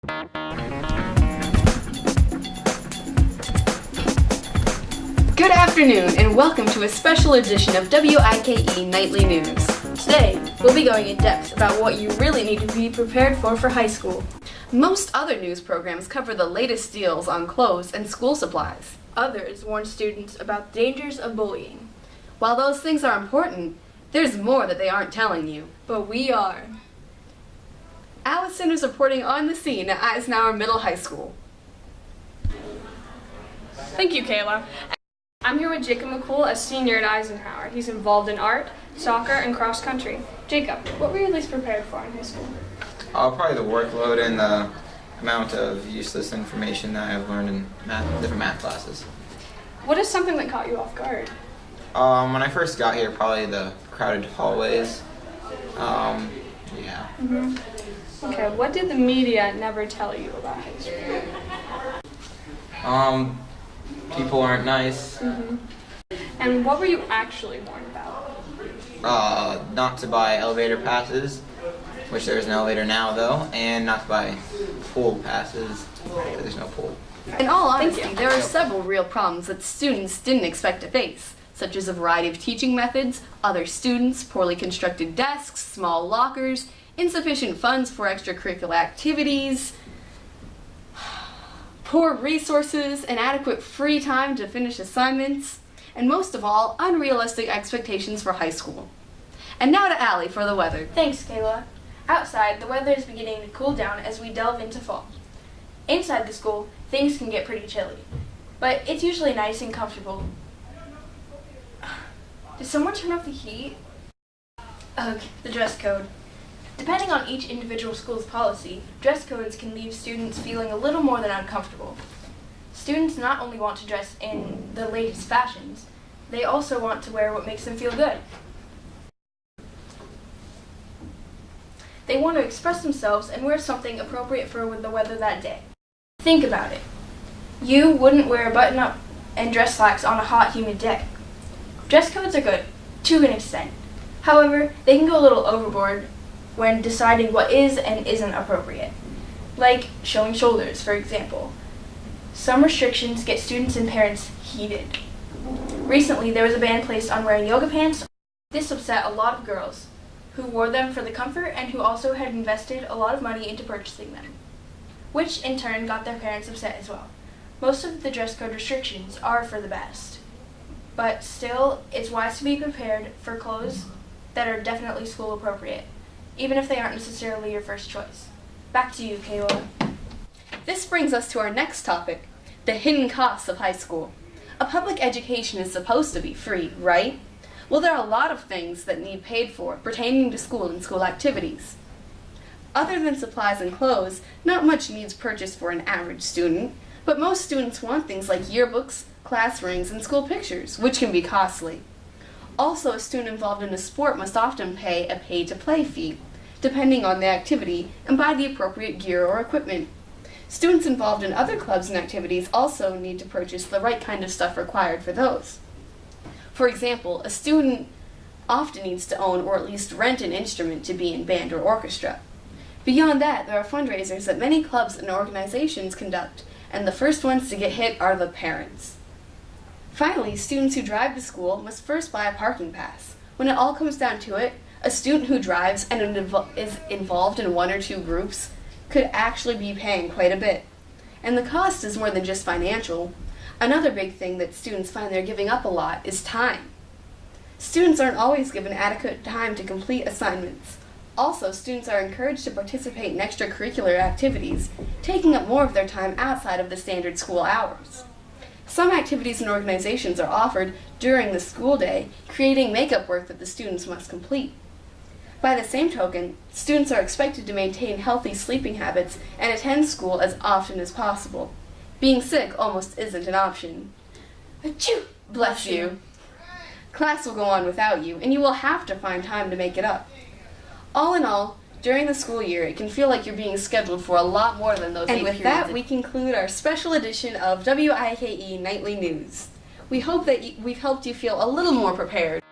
Good afternoon and welcome to a special edition of WIKE Nightly News. Today, we'll be going in depth about what you really need to be prepared for high school. Most other news programs cover the latest deals on clothes and school supplies. Others warn students about the dangers of bullying. While those things are important, there's more that they aren't telling you. But we are. Allison is reporting on the scene at Eisenhower Middle High School. Thank you, Kayla. I'm here with Jacob McCool, a senior at Eisenhower. He's involved in art, soccer, and cross country. Jacob, what were you least prepared for in high school? Probably the workload and the amount of useless information that I've learned in different math classes. What is something that caught you off guard? When I first got here, probably the crowded hallways. Yeah. Okay, what did the media never tell you about high school? People aren't nice. And what were you actually warned about? Not to buy elevator passes, which there's an elevator now though, and not to buy pool passes, because there's no pool. In all honesty, there are several real problems that students didn't expect to face, such as a variety of teaching methods, other students, poorly constructed desks, small lockers, insufficient funds for extracurricular activities, poor resources, inadequate free time to finish assignments, and most of all, unrealistic expectations for high school. And now to Allie for the weather. Thanks, Kayla. Outside, the weather is beginning to cool down as we delve into fall. Inside the school, things can get pretty chilly, but it's usually nice and comfortable. Did someone turn off the heat? Ugh, the dress code. Depending on each individual school's policy, dress codes can leave students feeling a little more than uncomfortable. Students not only want to dress in the latest fashions, they also want to wear what makes them feel good. They want to express themselves and wear something appropriate for the weather that day. Think about it. You wouldn't wear a button-up and dress slacks on a hot, humid day. Dress codes are good, to an extent. However, they can go a little overboard when deciding what is and isn't appropriate, like showing shoulders, for example. Some restrictions get students and parents heated. Recently, there was a ban placed on wearing yoga pants. This upset a lot of girls who wore them for the comfort and who also had invested a lot of money into purchasing them, which in turn got their parents upset as well. Most of the dress code restrictions are for the best, but still, it's wise to be prepared for clothes that are definitely school appropriate, even if they aren't necessarily your first choice. Back to you, Kayla. This brings us to our next topic, the hidden costs of high school. A public education is supposed to be free, right? Well, there are a lot of things that need paid for pertaining to school and school activities. Other than supplies and clothes, not much needs purchased for an average student, but most students want things like yearbooks, class rings, and school pictures, which can be costly. Also, a student involved in a sport must often pay a pay-to-play fee, depending on the activity, and buy the appropriate gear or equipment. Students involved in other clubs and activities also need to purchase the right kind of stuff required for those. For example, a student often needs to own or at least rent an instrument to be in band or orchestra. Beyond that, there are fundraisers that many clubs and organizations conduct, and the first ones to get hit are the parents. Finally, students who drive to school must first buy a parking pass. When it all comes down to it, a student who drives and is involved in one or two groups could actually be paying quite a bit. And the cost is more than just financial. Another big thing that students find they're giving up a lot is time. Students aren't always given adequate time to complete assignments. Also, students are encouraged to participate in extracurricular activities, taking up more of their time outside of the standard school hours. Some activities and organizations are offered during the school day, creating makeup work that the students must complete. By the same token, students are expected to maintain healthy sleeping habits and attend school as often as possible. Being sick almost isn't an option. Achoo! Bless you. Class will go on without you, and you will have to find time to make it up. All in all, during the school year, it can feel like you're being scheduled for a lot more than those 8 periods. And with that, we conclude our special edition of WIKE Nightly News. We hope that we've helped you feel a little more prepared.